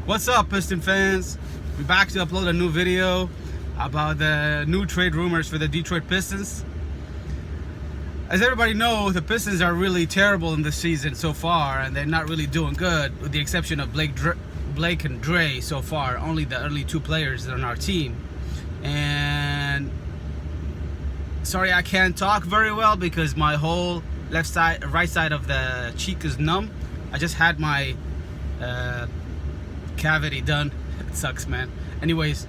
What's up, Piston fans? We're back to upload a new video about the new trade rumors for the Detroit Pistons. As everybody knows, the Pistons are really terrible in this season so far, and they're not really doing good, with the exception of Blake and Dre so far. Only the early two players on our team. And sorry, I can't talk very well because my whole right side of the cheek is numb. I just had my cavity done. It sucks, man. Anyways,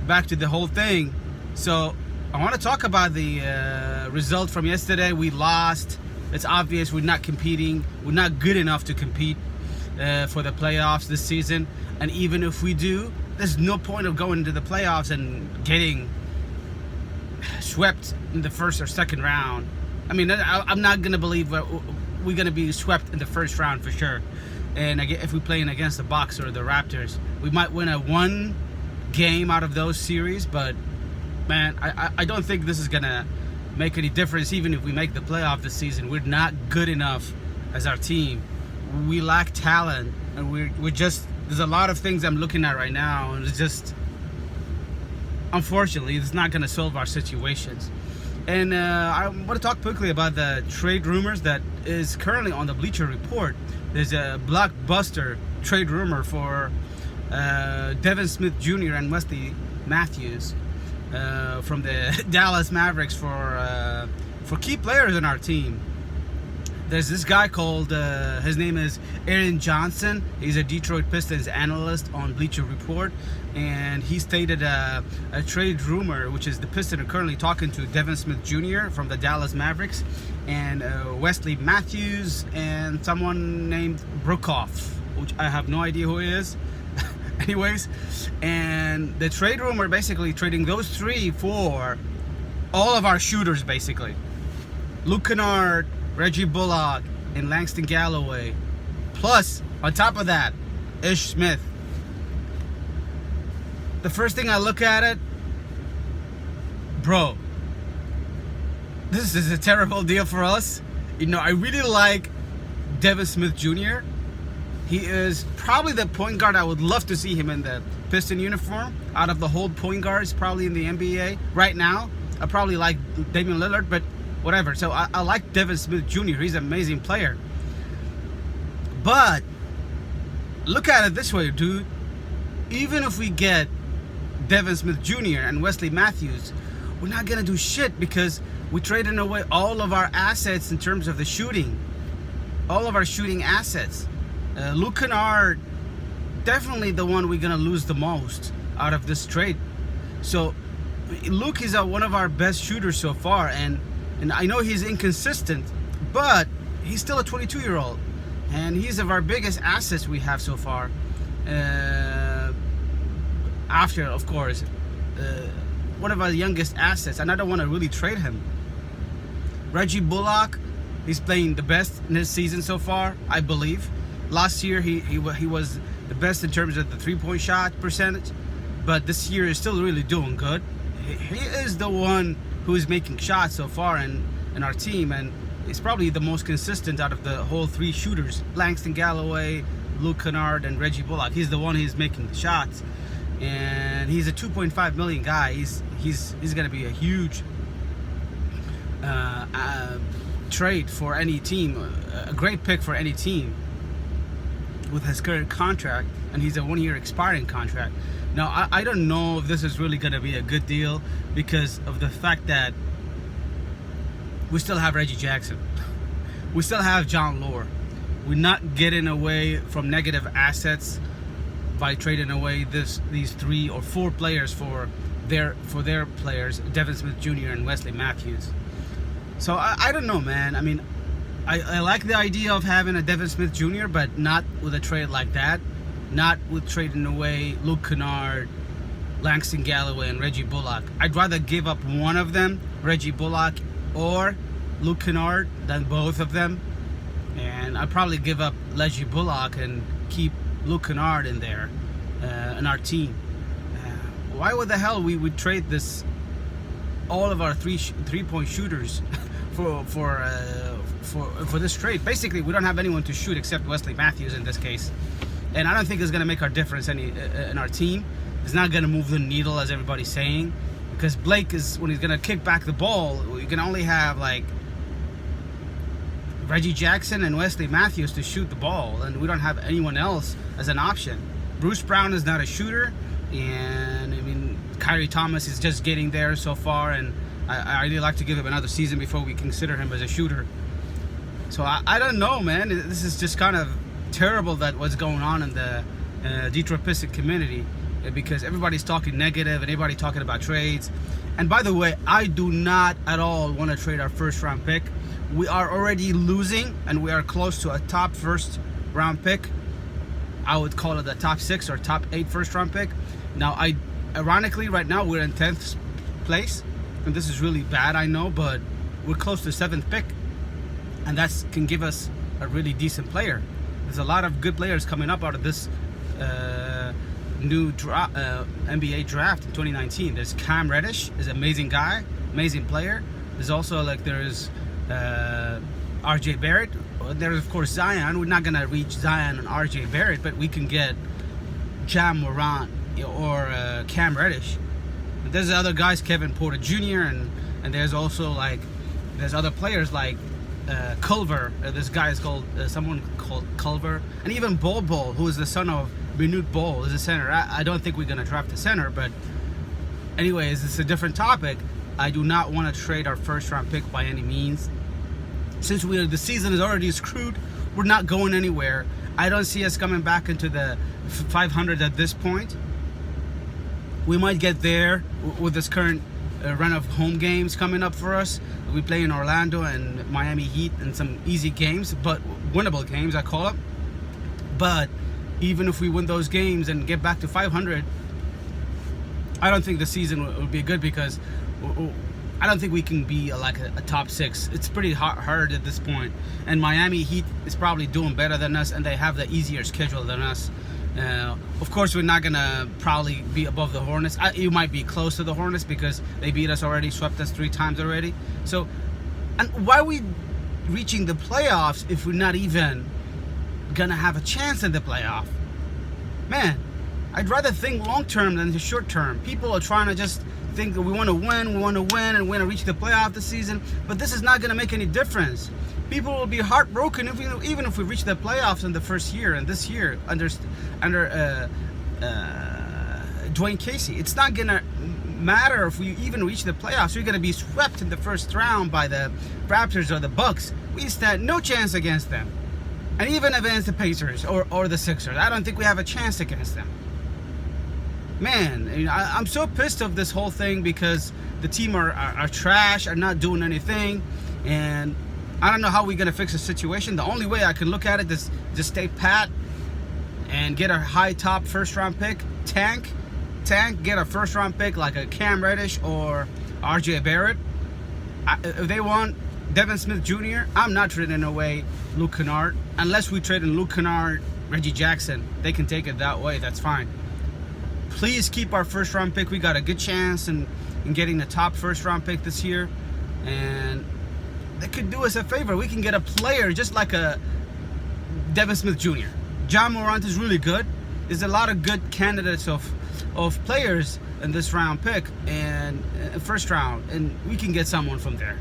back to the whole thing. So I want to talk about the result from yesterday. We lost. It's obvious we're not competing. We're not good enough to compete for the playoffs this season. And even if we do, there's no point of going into the playoffs and getting swept in the first or second round. I mean, I'm not going to believe we're going to be swept in the first round for sure. And if we're playing against the Bucks or the Raptors, we might win one game out of those series. But, man, I don't think this is going to make any difference even if we make the playoff this season. We're not good enough as our team. We lack talent. And we're just, there's a lot of things I'm looking at right now. And it's just, unfortunately, it's not going to solve our situations. And I want to talk quickly about the trade rumors that is currently on the Bleacher Report. There's a blockbuster trade rumor for Devin Smith Jr. and Wesley Matthews from the Dallas Mavericks for key players in our team. There's this guy called, his name is Aaron Johnson. He's a Detroit Pistons analyst on Bleacher Report. And he stated a trade rumor, which is the Pistons are currently talking to Devin Smith Jr. from the Dallas Mavericks, and Wesley Matthews, and someone named Brookoff, which I have no idea who he is. Anyways, and the trade rumor basically trading those three for all of our shooters, basically. Luke Kennard, Reggie Bullock, and Langston Galloway. Plus, on top of that, Ish Smith. The first thing I look at it, bro, this is a terrible deal for us. You know, I really like Devin Smith Jr. He is probably the point guard I would love to see him in the Piston uniform. Out of the whole point guards probably in the NBA right now, I probably like Damian Lillard, but whatever. So I like Devin Smith Jr. He's an amazing player. But look at it this way, dude. Even if we get Devin Smith Jr. and Wesley Matthews, we're not going to do shit because we're trading away all of our assets in terms of the shooting. All of our shooting assets. Luke Kennard, definitely the one we're going to lose the most out of this trade. So Luke is one of our best shooters so far, and I know he's inconsistent, but he's still a 22-year-old, and he's of our biggest assets we have so far. After, of course, one of our youngest assets, and I don't want to really trade him. Reggie Bullock, he's playing the best in his season so far, I believe. Last year, he was the best in terms of the three-point shot percentage, but this year is still really doing good. He is the one who is making shots so far in our team, and he's probably the most consistent out of the whole three shooters: Langston Galloway, Luke Kennard, and Reggie Bullock. He's the one who's making the shots, and he's a 2.5 million guy. He's going to be a huge trade for any team, a great pick for any team with his current contract, and he's a 1-year expiring contract. Now, I don't know if this is really going to be a good deal because of the fact that we still have Reggie Jackson. We still have John Lore. We're not getting away from negative assets by trading away these 3 or 4 players for their players, Devin Smith Jr. and Wesley Matthews. So I don't know, man. I mean, I like the idea of having a Devin Smith Jr., but not with a trade like that. Not with trading away Luke Kennard, Langston Galloway, and Reggie Bullock. I'd rather give up one of them, Reggie Bullock or Luke Kennard, than both of them. And I'd probably give up Reggie Bullock and keep Luke Kennard in there in our team. Why would the hell we would trade all of our three-point shooters for this trade? Basically, we don't have anyone to shoot except Wesley Matthews in this case. and I don't think it's going to make our difference any in our team. It's not going to move the needle as everybody's saying, because Blake is, when he's going to kick back the ball, you can only have like Reggie Jackson and Wesley Matthews to shoot the ball, and we don't have anyone else as an option. Bruce Brown is not a shooter, and I mean Kyrie Thomas is just getting there so far, and I really like to give him another season before we consider him as a shooter. So I don't know, man. This is just kind of terrible that what's going on in the Detroit Pistons community, because everybody's talking negative and everybody talking about trades. And by the way, I do not at all want to trade our first round pick. We are already losing, and we are close to a top first round pick. I would call it a top 6 or top 8 first round pick. Now, ironically, right now we're in 10th place, and this is really bad, I know, but we're close to 7th pick, and that can give us a really decent player. There's a lot of good players coming up out of this new NBA draft in 2019. There's Cam Reddish, is an amazing guy, amazing player. There's also there's RJ Barrett. There's of course Zion. We're not gonna reach Zion and RJ Barrett, but we can get Jam Morant or Cam Reddish. And there's other guys, Kevin Porter Jr. and there's also there's other players like Culver. This guy is called someone called Culver, and even Bol Bol, who is the son of Manute Bol, is a center. I don't think we're gonna draft a center, but anyways, it's a different topic. I do not want to trade our first round pick by any means. Since the season is already screwed, we're not going anywhere. I don't see us coming back into the 500 at this point. We might get there with this current run of home games coming up for us. We play in Orlando and Miami Heat and some easy games, but winnable games, I call it. But even if we win those games and get back to 500, I don't think the season will be good, because I don't think we can be a top 6. It's pretty hard at this point. And Miami Heat is probably doing better than us, and they have the easier schedule than us. Of course, we're not gonna probably be above the Hornets. You might be close to the Hornets because they beat us already, swept us 3 times already. So, and why are we reaching the playoffs if we're not even gonna have a chance in the playoff? Man, I'd rather think long term than the short term. People are trying to just think that we want to win, and we want to reach the playoff this season, but this is not going to make any difference. People will be heartbroken even if we reach the playoffs in the first year, and this year under Dwayne Casey. It's not going to matter if we even reach the playoffs. We're going to be swept in the first round by the Raptors or the Bucks. We stand no chance against them. And even against the Pacers or the Sixers, I don't think we have a chance against them. Man, I'm so pissed of this whole thing, because the team are trash, are not doing anything, and I don't know how we're going to fix the situation. The only way I can look at it is just stay pat and get a high top first round pick, tank, get a first round pick like a Cam Reddish or RJ Barrett. If they want Devin Smith Jr., I'm not trading away Luke Kennard. Unless we trade in Luke Kennard, Reggie Jackson, they can take it that way, that's fine. Please keep our first round pick. We got a good chance in getting the top first round pick this year, and they could do us a favor. We can get a player just like a Devin Smith Jr. John Morant is really good. There's a lot of good candidates of players in this round pick and first round, and we can get someone from there.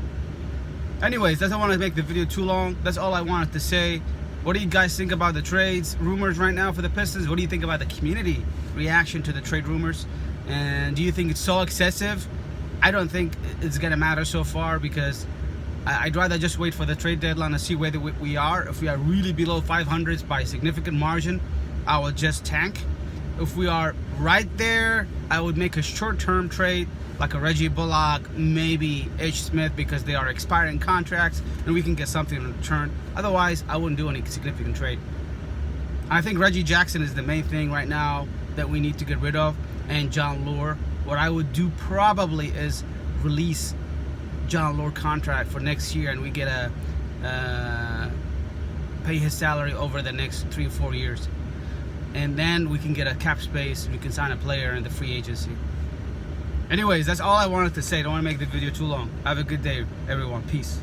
Anyways, I don't want to make the video too long. That's all I wanted to say. What do you guys think about the trades rumors right now for the Pistons? What do you think about the community reaction to the trade rumors? And do you think it's so excessive? I don't think it's going to matter so far, because I'd rather just wait for the trade deadline and see where we are. If we are really below 500 by a significant margin, I will just tank. If we are right there, I would make a short-term trade like a Reggie Bullock, maybe H. Smith, because they are expiring contracts and we can get something in return. Otherwise, I wouldn't do any significant trade. I think Reggie Jackson is the main thing right now that we need to get rid of, and John Lure. What I would do probably is release John Lure contract for next year, and we get pay his salary over the next 3 or 4 years. And then we can get a cap space, and we can sign a player in the free agency. Anyways, that's all I wanted to say. Don't want to make the video too long. Have a good day, everyone. Peace.